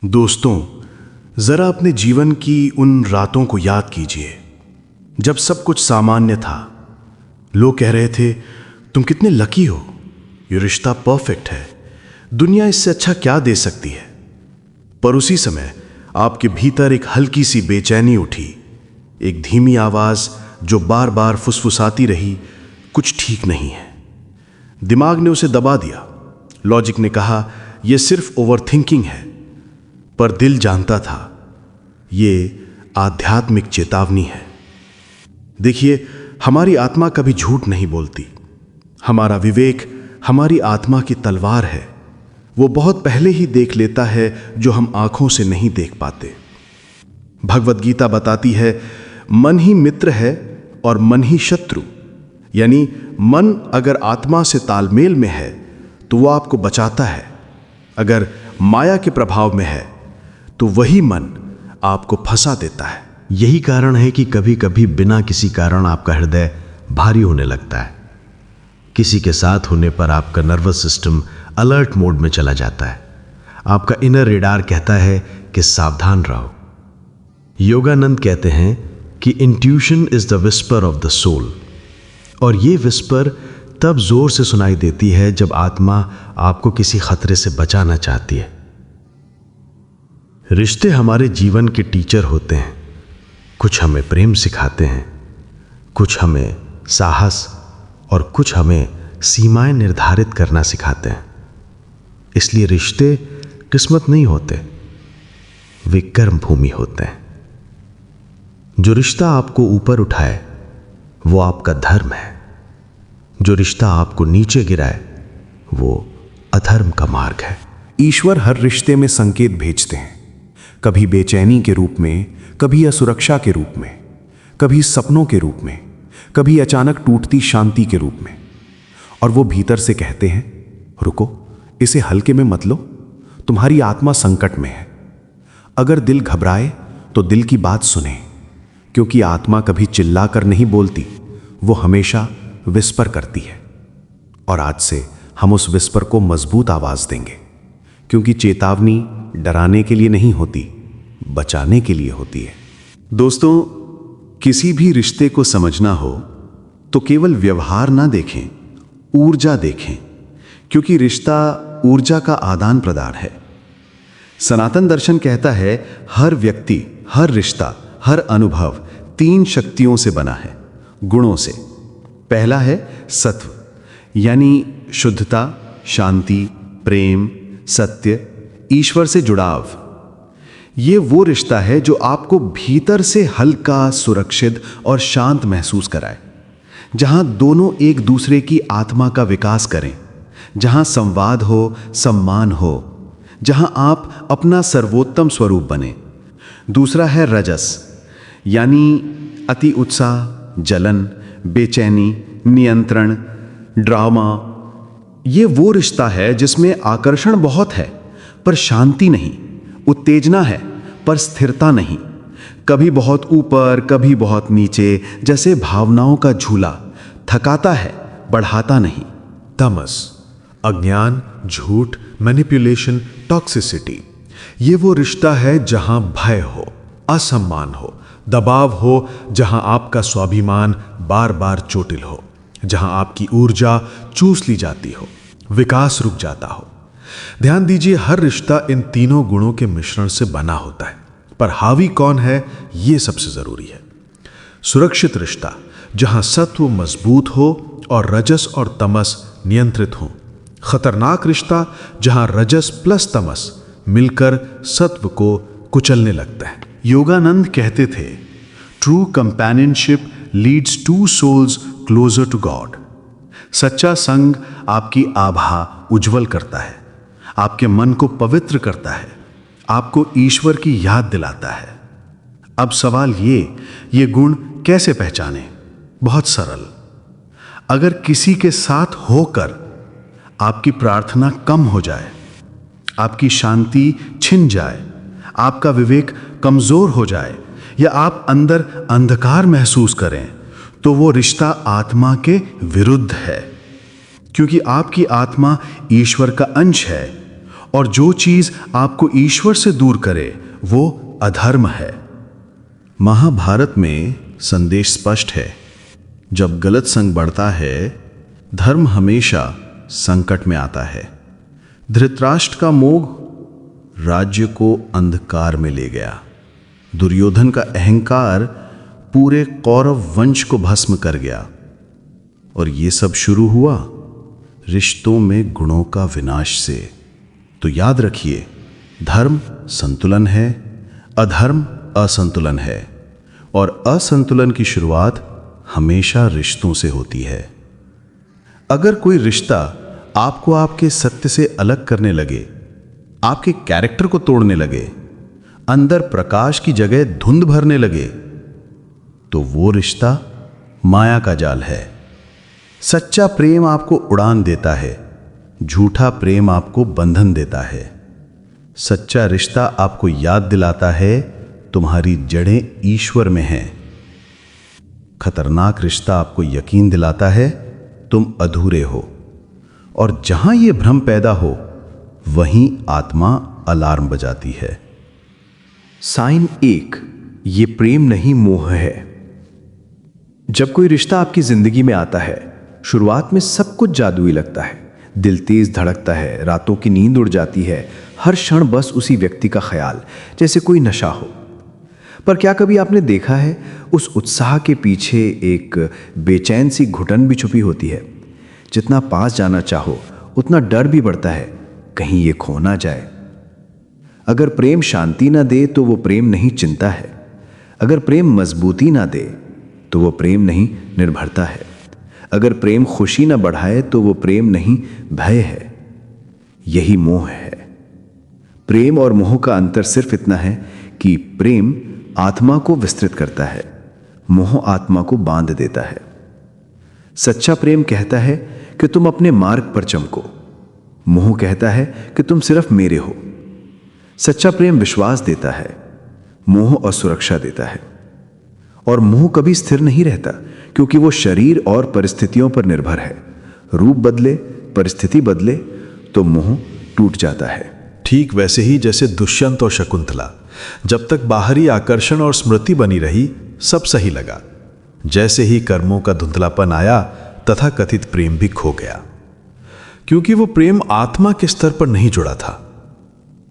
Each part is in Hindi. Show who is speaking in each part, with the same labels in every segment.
Speaker 1: दोस्तों, जरा अपने जीवन की उन रातों को याद कीजिए जब सब कुछ सामान्य था। लोग कह रहे थे तुम कितने लकी हो, ये रिश्ता परफेक्ट है, दुनिया इससे अच्छा क्या दे सकती है। पर उसी समय आपके भीतर एक हल्की सी बेचैनी उठी, एक धीमी आवाज जो बार बार फुसफुसाती रही, कुछ ठीक नहीं है। दिमाग ने उसे दबा दिया। लॉजिक ने कहा यह सिर्फ ओवरथिंकिंग है, पर दिल जानता था ये आध्यात्मिक चेतावनी है। देखिए, हमारी आत्मा कभी झूठ नहीं बोलती। हमारा विवेक हमारी आत्मा की तलवार है। वो बहुत पहले ही देख लेता है जो हम आंखों से नहीं देख पाते। भगवत गीता बताती है मन ही मित्र है और मन ही शत्रु। यानी मन अगर आत्मा से तालमेल में है तो वो आपको बचाता है, अगर माया के प्रभाव में है तो वही मन आपको फंसा देता है।
Speaker 2: यही कारण है कि कभी कभी बिना किसी कारण आपका हृदय भारी होने लगता है। किसी के साथ होने पर आपका नर्वस सिस्टम अलर्ट मोड में चला जाता है। आपका इनर रेडार कहता है कि सावधान रहो। योगानंद कहते हैं कि intuition is the whisper of the soul, और ये विस्पर तब जोर से सुनाई देती है जब आत्मा आपको किसी खतरे से बचाना चाहती है। रिश्ते हमारे जीवन के टीचर होते हैं। कुछ हमें प्रेम सिखाते हैं, कुछ हमें साहस और कुछ हमें सीमाएं निर्धारित करना सिखाते हैं। इसलिए रिश्ते किस्मत नहीं होते, वे कर्म भूमि होते हैं। जो रिश्ता आपको ऊपर उठाए वो आपका धर्म है, जो रिश्ता आपको नीचे गिराए वो अधर्म का मार्ग है।
Speaker 1: ईश्वर हर रिश्ते में संकेत भेजते हैं, कभी बेचैनी के रूप में, कभी असुरक्षा के रूप में, कभी सपनों के रूप में, कभी अचानक टूटती शांति के रूप में। और वो भीतर से कहते हैं रुको, इसे हल्के में मत लो, तुम्हारी आत्मा संकट में है। अगर दिल घबराए तो दिल की बात सुने, क्योंकि आत्मा कभी चिल्लाकर नहीं बोलती, वो हमेशा विस्पर करती है। और आज से हम उस विस्पर को मजबूत आवाज देंगे, क्योंकि चेतावनी डराने के लिए नहीं होती, बचाने के लिए होती है। दोस्तों, किसी भी रिश्ते को समझना हो तो केवल व्यवहार ना देखें, ऊर्जा देखें, क्योंकि रिश्ता ऊर्जा का आदान प्रदान है। सनातन दर्शन कहता है हर व्यक्ति, हर रिश्ता, हर अनुभव 3 शक्तियों से बना है, गुणों से। पहला है सत्व, यानी शुद्धता, शांति, प्रेम, सत्य, ईश्वर से जुड़ाव। ये वो रिश्ता है जो आपको भीतर से हल्का, सुरक्षित और शांत महसूस कराए, जहां दोनों एक दूसरे की आत्मा का विकास करें, जहां संवाद हो, सम्मान हो, जहां आप अपना सर्वोत्तम स्वरूप बने। दूसरा है रजस, यानी अति उत्साह, जलन, बेचैनी, नियंत्रण, ड्रामा। ये वो रिश्ता है जिसमें आकर्षण बहुत है पर शांति नहीं, उत्तेजना है पर स्थिरता नहीं, कभी बहुत ऊपर कभी बहुत नीचे, जैसे भावनाओं का झूला, थकाता है बढ़ाता नहीं।
Speaker 3: तमस, अज्ञान, झूठ, मैनिपुलेशन, टॉक्सिसिटी। ये वो रिश्ता है जहां भय हो, असम्मान हो, दबाव हो, जहां आपका स्वाभिमान बार बार चोटिल हो, जहां आपकी ऊर्जा चूस ली जाती हो, विकास रुक जाता हो। ध्यान दीजिए, हर रिश्ता इन तीनों गुणों के मिश्रण से बना होता है, पर हावी कौन है ये सबसे जरूरी है। सुरक्षित रिश्ता जहां सत्व मजबूत हो और रजस और तमस नियंत्रित हो। खतरनाक रिश्ता जहां रजस प्लस तमस मिलकर सत्व को कुचलने लगता है।
Speaker 1: योगानंद कहते थे true companionship leads 2 souls closer to God. सच्चा संग आपकी आभा उज्जवल करता है, आपके मन को पवित्र करता है, आपको ईश्वर की याद दिलाता है। अब सवाल ये गुण कैसे पहचाने? बहुत सरल। अगर किसी के साथ होकर आपकी प्रार्थना कम हो जाए, आपकी शांति छिन जाए, आपका विवेक कमजोर हो जाए, या आप अंदर अंधकार महसूस करें, तो वो रिश्ता आत्मा के विरुद्ध है, क्योंकि आपकी आत्मा ईश्वर का अंश है
Speaker 3: और जो चीज आपको ईश्वर से दूर करे वो अधर्म है।
Speaker 2: महाभारत में संदेश स्पष्ट है, जब गलत संग बढ़ता है धर्म हमेशा संकट में आता है। धृतराष्ट्र का मोह राज्य को अंधकार में ले गया। दुर्योधन का अहंकार पूरे कौरव वंश को भस्म कर गया। और ये सब शुरू हुआ रिश्तों में गुणों का विनाश से। तो याद रखिए, धर्म संतुलन है, अधर्म असंतुलन है, और असंतुलन की शुरुआत हमेशा रिश्तों से होती है। अगर कोई रिश्ता आपको आपके सत्य से अलग करने लगे, आपके कैरेक्टर को तोड़ने लगे, अंदर प्रकाश की जगह धुंध भरने लगे, तो वो रिश्ता माया का जाल है। सच्चा प्रेम आपको उड़ान देता है, झूठा प्रेम आपको बंधन देता है। सच्चा रिश्ता आपको याद दिलाता है तुम्हारी जड़ें ईश्वर में हैं। खतरनाक रिश्ता आपको यकीन दिलाता है तुम अधूरे हो। और जहां यह भ्रम पैदा हो वहीं आत्मा अलार्म बजाती है।
Speaker 1: साइन 1, ये प्रेम नहीं मोह है। जब कोई रिश्ता आपकी जिंदगी में आता है, शुरुआत में सब कुछ जादुई लगता है। दिल तेज धड़कता है, रातों की नींद उड़ जाती है, हर क्षण बस उसी व्यक्ति का ख्याल, जैसे कोई नशा हो। पर क्या कभी आपने देखा है उस उत्साह के पीछे एक बेचैन सी घुटन भी छुपी होती है। जितना पास जाना चाहो उतना डर भी बढ़ता है, कहीं ये खो ना जाए। अगर प्रेम शांति ना दे तो वो प्रेम नहीं चिंता है। अगर प्रेम मजबूती ना दे तो वो प्रेम नहीं निर्भरता है। अगर प्रेम खुशी ना बढ़ाए तो वो प्रेम नहीं भय है। यही मोह है। प्रेम और मोह का अंतर सिर्फ इतना है कि प्रेम आत्मा को विस्तृत करता है, मोह आत्मा को बांध देता है। सच्चा प्रेम कहता है कि तुम अपने मार्ग पर चमको, मोह कहता है कि तुम सिर्फ मेरे हो। सच्चा प्रेम विश्वास देता है, मोह और सुरक्षा देता है। और मोह कभी स्थिर नहीं रहता, क्योंकि वो शरीर और परिस्थितियों पर निर्भर है। रूप बदले, परिस्थिति बदले तो मोह टूट जाता है।
Speaker 3: ठीक वैसे ही जैसे दुष्यंत और शकुंतला, जब तक बाहरी आकर्षण और स्मृति बनी रही सब सही लगा। जैसे ही कर्मों का धुंधलापन आया तथा कथित प्रेम भी खो गया, क्योंकि वो प्रेम आत्मा के स्तर पर नहीं जुड़ा था।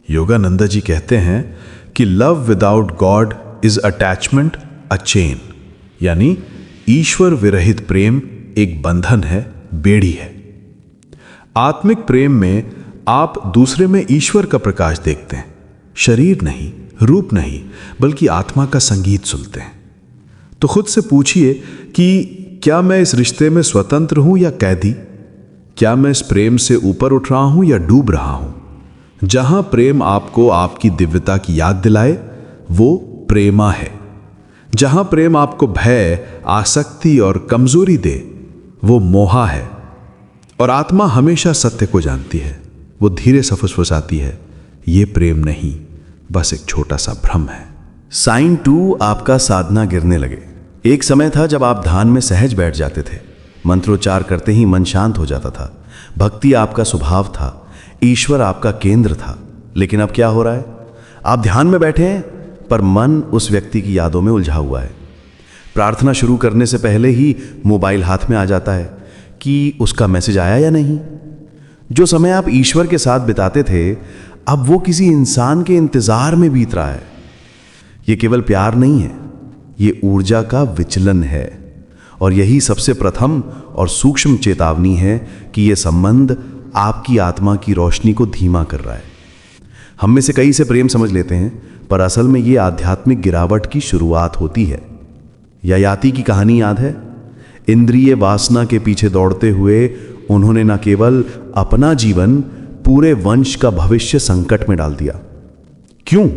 Speaker 3: योगानंद जी कहते हैं कि love without God is attachment a chain, यानी ईश्वर विरहित प्रेम एक बंधन है, बेड़ी है। आत्मिक प्रेम में आप दूसरे में ईश्वर का प्रकाश देखते हैं, शरीर नहीं, रूप नहीं, बल्कि आत्मा का संगीत सुनते हैं। तो खुद से पूछिए कि क्या मैं इस रिश्ते में स्वतंत्र हूं या कैदी? क्या मैं इस प्रेम से ऊपर उठ रहा हूं या डूब रहा हूं? जहां प्रेम आपको आपकी दिव्यता की याद दिलाए वो प्रेमा है। जहां प्रेम आपको भय, आसक्ति और कमजोरी दे वो मोहा है। और आत्मा हमेशा सत्य को जानती है, वो धीरे से फुसफुसाती है, ये प्रेम नहीं, बस एक छोटा सा भ्रम है।
Speaker 2: साइन 2, आपका साधना गिरने लगे। एक समय था जब आप ध्यान में सहज बैठ जाते थे, मंत्रोच्चार करते ही मन शांत हो जाता था, भक्ति आपका स्वभाव था, ईश्वर आपका केंद्र था। लेकिन अब क्या हो रहा है? आप ध्यान में बैठे हैं पर मन उस व्यक्ति की यादों में उलझा हुआ है। प्रार्थना शुरू करने से पहले ही मोबाइल हाथ में आ जाता है कि उसका मैसेज आया या नहीं। जो समय आप ईश्वर के साथ बिताते थे अब वो किसी इंसान के इंतजार में बीत रहा है। ये केवल प्यार नहीं है, ये ऊर्जा का विचलन है। और यही सबसे प्रथम और सूक्ष्म चेतावनी है कि यह संबंध आपकी आत्मा की रोशनी को धीमा कर रहा है। हम में से कई से प्रेम समझ लेते हैं, पर असल में ये आध्यात्मिक गिरावट की शुरुआत होती है। ययाति की कहानी याद है? इंद्रिय वासना के पीछे दौड़ते हुए उन्होंने न केवल अपना जीवन, पूरे वंश का भविष्य संकट में डाल दिया। क्यों?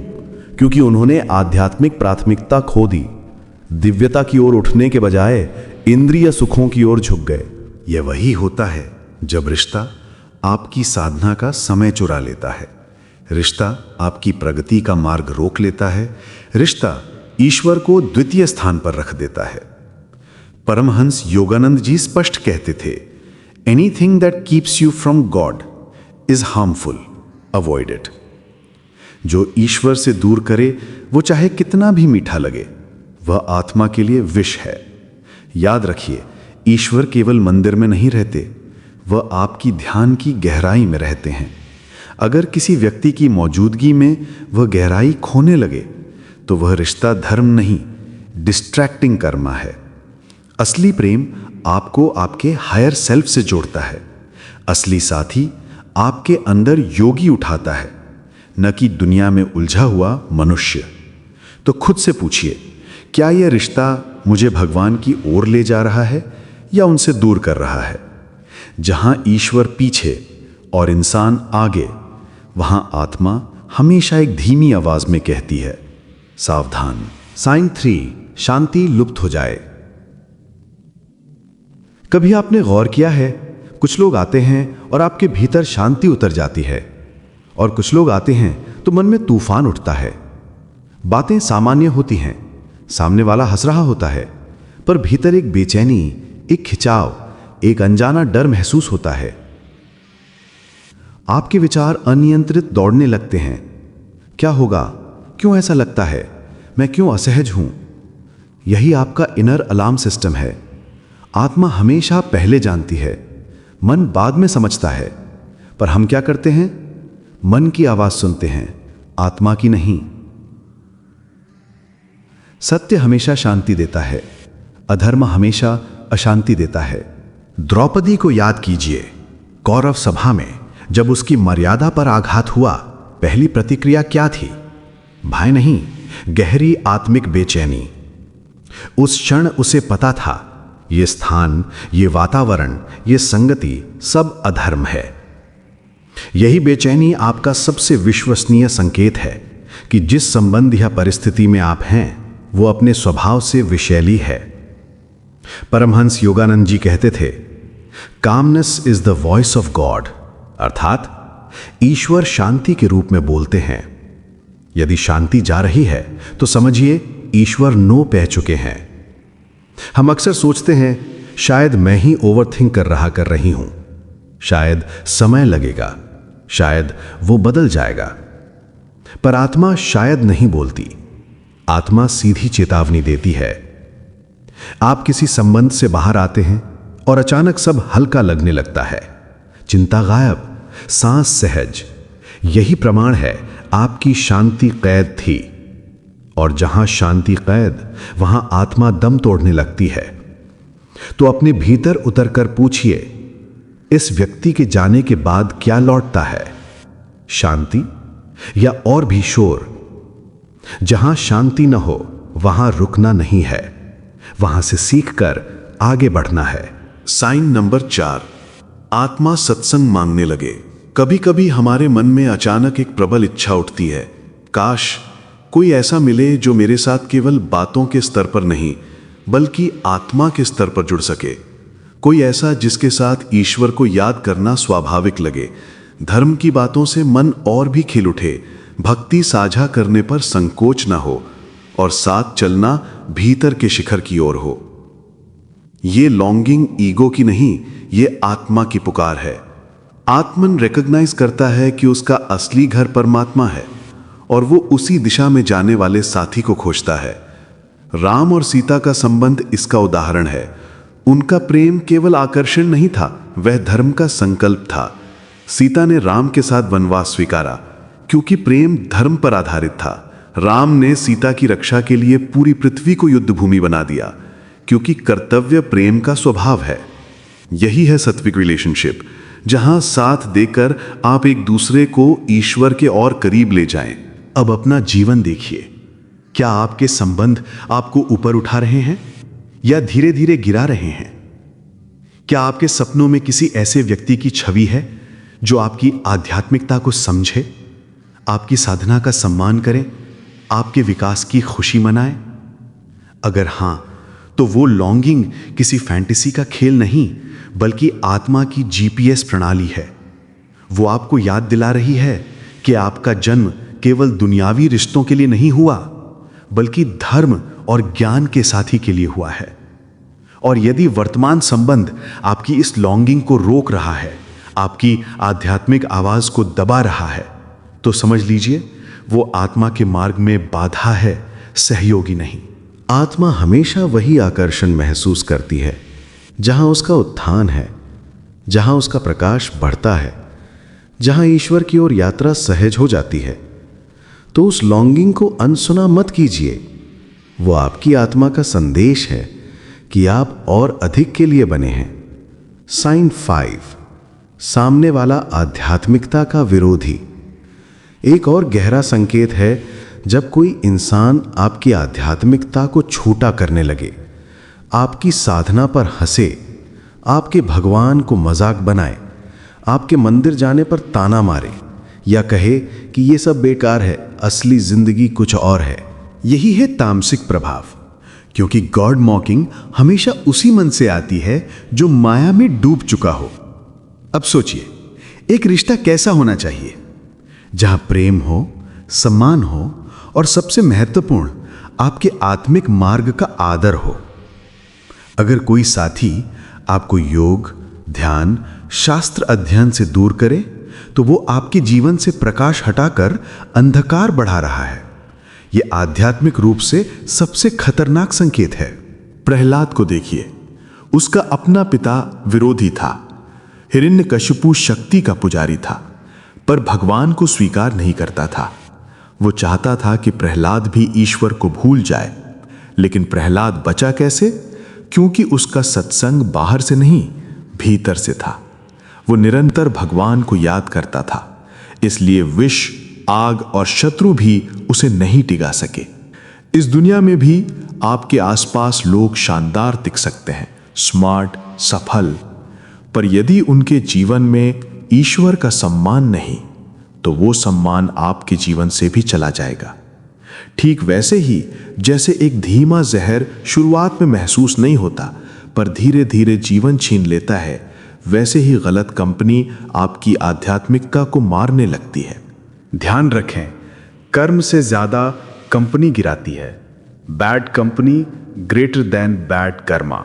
Speaker 2: क्योंकि उन्होंने आध्यात्मिक प्राथमिकता खो दी। दिव्यता की ओर उठने के बजाय इंद्रिय सुखों की ओर झुक गए।
Speaker 3: यह वही होता है जब रिश्ता आपकी साधना का समय चुरा लेता है, रिश्ता आपकी प्रगति का मार्ग रोक लेता है, रिश्ता ईश्वर को द्वितीय स्थान पर रख देता है। परमहंस योगानंद जी स्पष्ट कहते थे, anything that keeps you from God is harmful. Avoid it. जो ईश्वर से दूर करे वो चाहे कितना भी मीठा लगे, वह आत्मा के लिए विष है। याद रखिए, ईश्वर केवल मंदिर में नहीं रहते, वह आपकी ध्यान की गहराई में रहते हैं। अगर किसी व्यक्ति की मौजूदगी में वह गहराई खोने लगे तो वह रिश्ता धर्म नहीं, डिस्ट्रैक्टिंग कर्मा है। असली प्रेम आपको आपके हायर सेल्फ से जोड़ता है। असली साथी आपके अंदर योगी उठाता है, न कि दुनिया में उलझा हुआ मनुष्य। तो खुद से पूछिए, क्या यह रिश्ता मुझे भगवान की ओर ले जा रहा है या उनसे दूर कर रहा है? जहां ईश्वर पीछे और इंसान आगे, वहां आत्मा हमेशा एक धीमी आवाज में कहती है, सावधान।
Speaker 2: साइन 3, शांति लुप्त हो जाए। कभी आपने गौर किया है, कुछ लोग आते हैं और आपके भीतर शांति उतर जाती है, और कुछ लोग आते हैं तो मन में तूफान उठता है। बातें सामान्य होती हैं, सामने वाला हंस रहा होता है, पर भीतर एक बेचैनी, एक खिंचाव, एक अनजाना डर महसूस होता है। आपके विचार अनियंत्रित दौड़ने लगते हैं। क्या होगा? क्यों ऐसा लगता है? मैं क्यों असहज हूं? यही आपका इनर अलार्म सिस्टम है। आत्मा हमेशा पहले जानती है, मन बाद में समझता है। पर हम क्या करते हैं? मन की आवाज सुनते हैं, आत्मा की नहीं। सत्य हमेशा शांति देता है, अधर्म हमेशा अशांति देता है। द्रौपदी को याद कीजिए, कौरव सभा में जब उसकी मर्यादा पर आघात हुआ, पहली प्रतिक्रिया क्या थी? भय नहीं, गहरी आत्मिक बेचैनी। उस क्षण उसे पता था, ये स्थान, ये वातावरण, ये संगति सब अधर्म है। यही बेचैनी आपका सबसे विश्वसनीय संकेत है कि जिस संबंध या परिस्थिति में आप हैं वो अपने स्वभाव से विषैली है। परमहंस योगानंद जी कहते थे, calmness is the voice of God, अर्थात ईश्वर शांति के रूप में बोलते हैं। यदि शांति जा रही है तो समझिए ईश्वर नो पह चुके हैं। हम अक्सर सोचते हैं, शायद मैं ही ओवरथिंक कर रही हूं, शायद समय लगेगा, शायद वो बदल जाएगा। पर आत्मा शायद नहीं बोलती, आत्मा सीधी चेतावनी देती है। आप किसी संबंध से बाहर आते हैं और अचानक सब हल्का लगने लगता है, चिंता गायब, सांस सहज। यही प्रमाण है आपकी शांति कैद थी, और जहां शांति कैद, वहां आत्मा दम तोड़ने लगती है। तो अपने भीतर उतरकर पूछिए, इस व्यक्ति के जाने के बाद क्या लौटता है? शांति या और भी शोर? जहां शांति न हो वहां रुकना नहीं है, वहां से सीखकर आगे बढ़ना है।
Speaker 3: साइन नंबर 4, आत्मा सत्संग मांगने लगे। कभी कभी हमारे मन में अचानक एक प्रबल इच्छा उठती है, काश कोई ऐसा मिले जो मेरे साथ केवल बातों के स्तर पर नहीं बल्कि आत्मा के स्तर पर जुड़ सके। कोई ऐसा जिसके साथ ईश्वर को याद करना स्वाभाविक लगे, धर्म की बातों से मन और भी खिल उठे, भक्ति साझा करने पर संकोच ना हो, और साथ चलना भीतर के शिखर की ओर हो। ये लॉन्गिंग ईगो की नहीं, ये आत्मा की पुकार है। आत्मन रिकॉग्नाइज करता है कि उसका असली घर परमात्मा है और वो उसी दिशा में जाने वाले साथी को खोजता है। राम और सीता का संबंध इसका उदाहरण है। उनका प्रेम केवल आकर्षण नहीं था, वह धर्म का संकल्प था। सीता ने राम के साथ वनवास स्वीकारा क्योंकि प्रेम धर्म पर आधारित था। राम ने सीता की रक्षा के लिए पूरी पृथ्वी को युद्ध भूमि बना दिया क्योंकि कर्तव्य प्रेम का स्वभाव है। यही है सात्विक रिलेशनशिप, जहां साथ देकर आप एक दूसरे को ईश्वर के और करीब ले जाएं।
Speaker 2: अब अपना जीवन देखिए, क्या आपके संबंध आपको ऊपर उठा रहे हैं या धीरे धीरे गिरा रहे हैं? क्या आपके सपनों में किसी ऐसे व्यक्ति की छवि है जो आपकी आध्यात्मिकता को समझे, आपकी साधना का सम्मान करे, आपके विकास की खुशी मनाए? अगर हां, तो वो लॉन्गिंग किसी फैंटेसी का खेल नहीं बल्कि आत्मा की जीपीएस प्रणाली है। वो आपको याद दिला रही है कि आपका जन्म केवल दुनियावी रिश्तों के लिए नहीं हुआ बल्कि धर्म और ज्ञान के साथी के लिए हुआ है। और यदि वर्तमान संबंध आपकी इस लॉन्गिंग को रोक रहा है, आपकी आध्यात्मिक आवाज को दबा रहा है,
Speaker 3: तो समझ लीजिए वो आत्मा के मार्ग में बाधा है, सहयोगी नहीं।
Speaker 2: आत्मा हमेशा वही आकर्षण महसूस करती है जहां उसका उत्थान है, जहां उसका प्रकाश बढ़ता है, जहां ईश्वर की ओर यात्रा सहज हो जाती है। तो उस लॉन्गिंग को अनसुना मत कीजिए। वो आपकी आत्मा का संदेश है कि आप और अधिक के लिए बने हैं। साइन 5, सामने वाला आध्यात्मिकता का विरोधी। एक और गहरा संकेत है जब कोई इंसान आपकी आध्यात्मिकता को छोटा करने लगे, आपकी साधना पर हंसे, आपके भगवान को मजाक बनाए, आपके मंदिर जाने पर ताना मारे या कहे कि ये सब बेकार है, असली जिंदगी कुछ और है।
Speaker 3: यही है तामसिक प्रभाव, क्योंकि गॉड मॉकिंग हमेशा उसी मन से आती है जो माया में डूब चुका हो। अब सोचिए, एक रिश्ता कैसा होना चाहिए? जहां प्रेम हो, सम्मान हो और सबसे महत्वपूर्ण आपके आत्मिक मार्ग का आदर हो। अगर कोई साथी आपको योग, ध्यान, शास्त्र अध्ययन से दूर करे तो वो आपके जीवन से प्रकाश हटाकर अंधकार बढ़ा रहा है। यह आध्यात्मिक रूप से सबसे खतरनाक संकेत है। प्रहलाद को देखिए, उसका अपना पिता विरोधी था। हिरण्यकशिपु शक्ति का पुजारी था, पर भगवान को स्वीकार नहीं करता था। वो चाहता था कि प्रहलाद भी ईश्वर को भूल जाए, लेकिन प्रहलाद बचा कैसे? क्योंकि उसका सत्संग बाहर से नहीं, भीतर से था। वो निरंतर भगवान को याद करता था, इसलिए विष, आग और शत्रु भी उसे नहीं टिका सके। इस दुनिया में भी आपके आसपास लोग शानदार दिख सकते हैं, स्मार्ट, सफल, पर यदि उनके जीवन में ईश्वर का सम्मान नहीं, तो वो सम्मान आपके जीवन से भी चला जाएगा। ठीक वैसे ही जैसे एक धीमा जहर शुरुआत में महसूस नहीं होता, पर धीरे धीरे जीवन छीन लेता है, वैसे ही गलत कंपनी आपकी आध्यात्मिकता को मारने लगती है। ध्यान रखें, कर्म से ज्यादा कंपनी गिराती है। Bad company greater than bad Karma,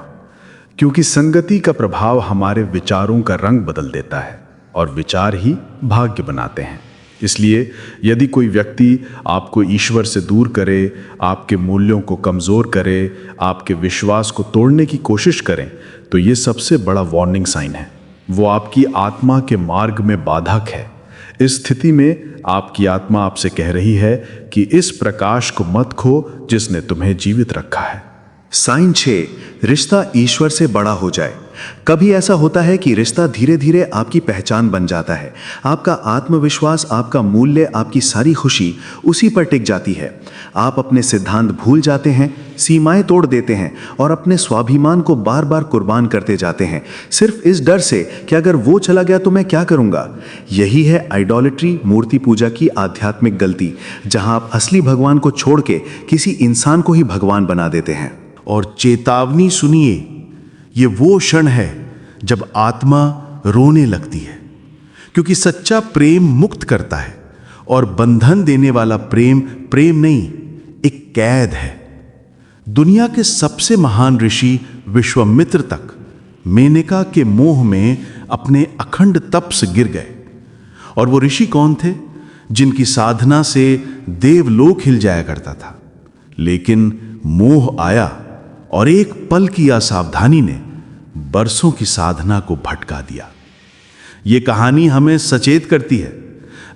Speaker 3: क्योंकि संगति का प्रभाव हमारे विचारों का रंग बदल देता है और विचार ही भाग्य बनाते हैं। इसलिए यदि कोई व्यक्ति आपको ईश्वर से दूर करे, आपके मूल्यों को कमज़ोर करे, आपके विश्वास को तोड़ने की कोशिश करें, तो ये सबसे बड़ा वार्निंग साइन है। वो आपकी आत्मा के मार्ग में बाधक है। इस स्थिति में आपकी आत्मा आपसे कह रही है कि इस प्रकाश को मत खो जिसने तुम्हें जीवित रखा है।
Speaker 1: साइन 6, रिश्ता ईश्वर से बड़ा हो जाए। कभी ऐसा होता है कि रिश्ता धीरे धीरे आपकी पहचान बन जाता है। आपका आत्मविश्वास, आपका मूल्य, आपकी सारी खुशी उसी पर टिक जाती है। आप अपने सिद्धांत भूल जाते हैं, सीमाएं तोड़ देते हैं और अपने स्वाभिमान को बार बार कुर्बान करते जाते हैं, सिर्फ इस डर से कि अगर वो चला गया तो मैं क्या करूंगा। यही है आइडोलेट्री, मूर्ति पूजा की आध्यात्मिक गलती, जहां आप असली भगवान को छोड़ के किसी इंसान को ही भगवान बना देते हैं। और चेतावनी सुनिए, ये वो क्षण है जब आत्मा रोने लगती है, क्योंकि सच्चा प्रेम मुक्त करता है और बंधन देने वाला प्रेम प्रेम नहीं, एक कैद है। दुनिया के सबसे महान ऋषि विश्वामित्र तक मेनका के मोह में अपने अखंड तप से गिर गए। और वो ऋषि कौन थे? जिनकी साधना से देवलोक हिल जाया करता था, लेकिन मोह आया और एक पल की असावधानी ने बरसों की साधना को भटका दिया। ये कहानी हमें सचेत करती है,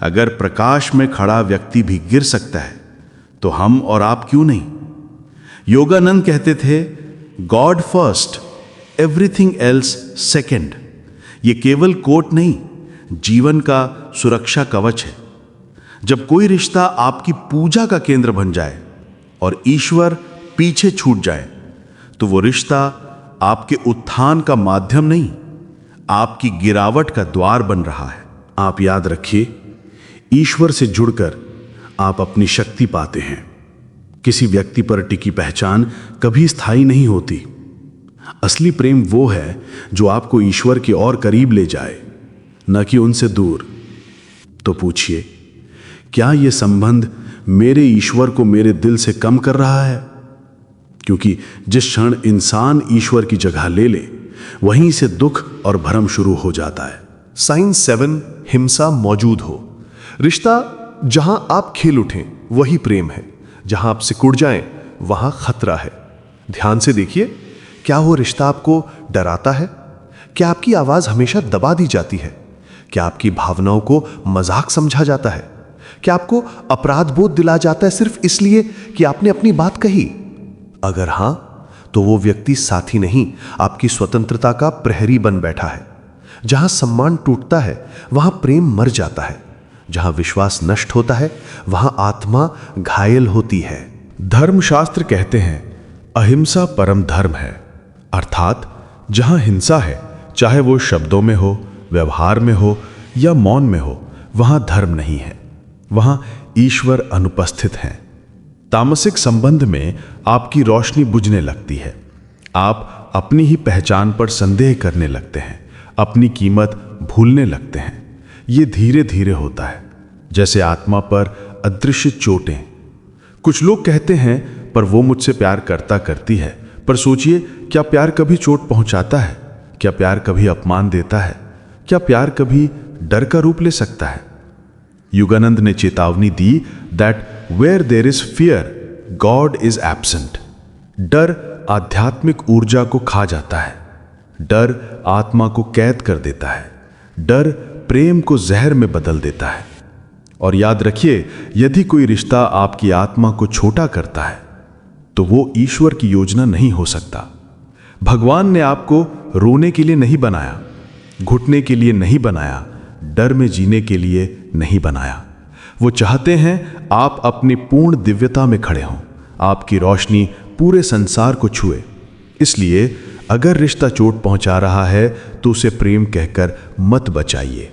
Speaker 1: अगर प्रकाश में खड़ा व्यक्ति भी गिर सकता है तो हम और आप क्यों नहीं। योगानंद कहते थे, God first, everything else second. ये केवल कोट नहीं, जीवन का सुरक्षा कवच है। जब कोई रिश्ता आपकी पूजा का केंद्र बन जाए और ईश्वर पीछे छूट जाए, तो वो रिश्ता आपके उत्थान का माध्यम नहीं, आपकी गिरावट का द्वार बन रहा है। आप याद रखिए, ईश्वर से जुड़कर आप अपनी शक्ति पाते हैं। किसी व्यक्ति पर टिकी पहचान कभी स्थायी नहीं होती। असली प्रेम वो है जो आपको ईश्वर के और करीब ले जाए, न कि उनसे दूर। तो पूछिए, क्या यह संबंध मेरे ईश्वर को मेरे दिल से कम कर रहा है? क्योंकि जिस क्षण इंसान ईश्वर की जगह ले ले, वहीं से दुख और भ्रम शुरू हो जाता है। साइन 7, हिंसा मौजूद हो। रिश्ता जहां आप खेल उठें वही प्रेम है, जहां आप सिकुड़ जाएं वहां खतरा है। ध्यान से देखिए, क्या वो रिश्ता आपको डराता है? क्या आपकी आवाज हमेशा दबा दी जाती है? क्या आपकी भावनाओं को मजाक समझा जाता है? क्या आपको अपराध बोध दिला जाता है सिर्फ इसलिए कि आपने अपनी बात कही? अगर हां, तो वो व्यक्ति साथी नहीं, आपकी स्वतंत्रता का प्रहरी बन बैठा है। जहां सम्मान टूटता है वहां प्रेम मर जाता है। जहां विश्वास नष्ट होता है वहां आत्मा घायल होती है।
Speaker 3: धर्मशास्त्र कहते हैं अहिंसा परम धर्म है, अर्थात जहां हिंसा है, चाहे वो शब्दों में हो, व्यवहार में हो या मौन में हो, वहां धर्म नहीं है, वहां ईश्वर अनुपस्थित हैं। तामसिक संबंध में आपकी रोशनी बुझने लगती है, आप अपनी ही पहचान पर संदेह करने लगते हैं, अपनी कीमत भूलने लगते हैं। ये धीरे धीरे होता है, जैसे आत्मा पर अदृश्य चोटें। कुछ लोग कहते हैं पर वो मुझसे प्यार करता करती है, पर सोचिए, क्या प्यार कभी चोट पहुंचाता है? क्या प्यार कभी अपमान देता है? क्या प्यार कभी डर का रूप ले सकता है? युगानंद ने चेतावनी दी that where there is fear God is absent. डर आध्यात्मिक ऊर्जा को खा जाता है, डर आत्मा को कैद कर देता है, डर प्रेम को जहर में बदल देता है। और याद रखिए, यदि कोई रिश्ता आपकी आत्मा को छोटा करता है तो वो ईश्वर की योजना नहीं हो सकता। भगवान ने आपको रोने के लिए नहीं बनाया, घुटने के लिए नहीं बनाया, डर में जीने के लिए नहीं बनाया। वो चाहते हैं आप अपनी पूर्ण दिव्यता में खड़े हों, आपकी रोशनी पूरे संसार को छुए। इसलिए अगर रिश्ता चोट पहुंचा रहा है तो उसे प्रेम कहकर मत बचाइए,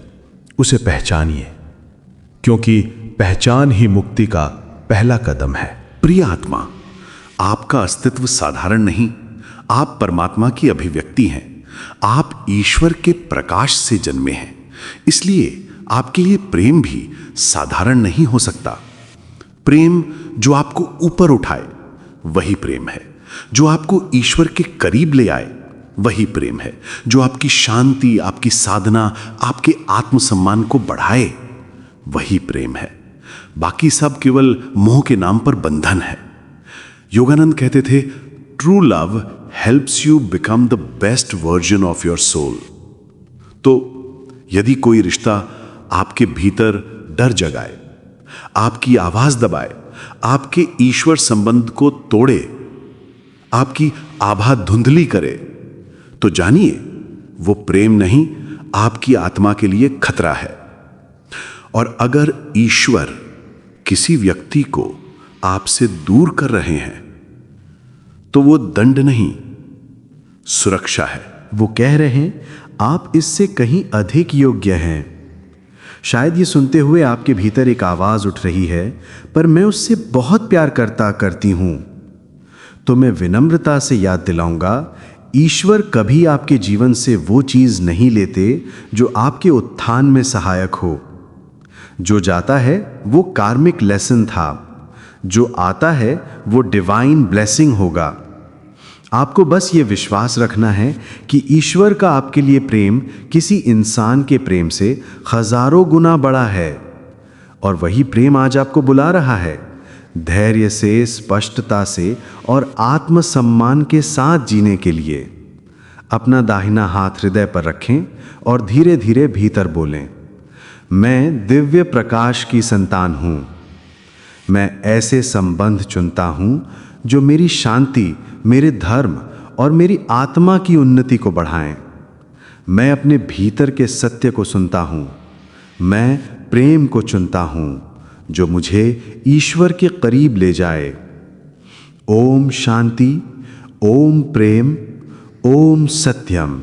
Speaker 3: उसे पहचानिए, क्योंकि पहचान ही मुक्ति का पहला कदम है।
Speaker 1: प्रिय आत्मा, आपका अस्तित्व साधारण नहीं, आप परमात्मा की अभिव्यक्ति हैं। आप ईश्वर के प्रकाश से जन्मे हैं, इसलिए आपके लिए प्रेम भी साधारण नहीं हो सकता। प्रेम जो आपको ऊपर उठाए वही प्रेम है, जो आपको ईश्वर के करीब ले आए वही प्रेम है, जो आपकी शांति, आपकी साधना, आपके आत्मसम्मान को बढ़ाए वही प्रेम है। बाकी सब केवल मोह के नाम पर बंधन है। योगानंद कहते थे, true love helps you become the best version of your soul. तो यदि कोई रिश्ता आपके भीतर डर जगाए, आपकी आवाज दबाए, आपके ईश्वर संबंध को तोड़े, आपकी आभा धुंधली करे, तो जानिए वो प्रेम नहीं, आपकी आत्मा के लिए खतरा है। और अगर ईश्वर किसी व्यक्ति को आपसे दूर कर रहे हैं तो वो दंड नहीं, सुरक्षा है।
Speaker 2: वो कह रहे हैं आप इससे कहीं अधिक योग्य हैं। शायद ये सुनते हुए आपके भीतर एक आवाज उठ रही है, पर मैं उससे बहुत प्यार करती हूं। तो मैं विनम्रता से याद दिलाऊंगा, ईश्वर कभी आपके जीवन से वो चीज नहीं लेते जो आपके उत्थान में सहायक हो। जो जाता है वो कार्मिक लेसन था, जो आता है वो डिवाइन ब्लेसिंग होगा। आपको बस ये विश्वास रखना है कि ईश्वर का आपके लिए प्रेम किसी इंसान के प्रेम से हजारों गुना बड़ा है, और वही प्रेम आज आपको बुला रहा है, धैर्य से, स्पष्टता से और आत्मसम्मान के साथ जीने के लिए। अपना दाहिना हाथ हृदय पर रखें और धीरे धीरे भीतर बोलें, मैं दिव्य प्रकाश की संतान हूँ। मैं ऐसे संबंध चुनता हूँ जो मेरी शांति, मेरे धर्म और मेरी आत्मा की उन्नति को बढ़ाएं। मैं अपने भीतर के सत्य को सुनता हूँ। मैं प्रेम को चुनता हूँ जो मुझे ईश्वर के करीब ले जाए। ओम शांति, ओम प्रेम, ओम सत्यम।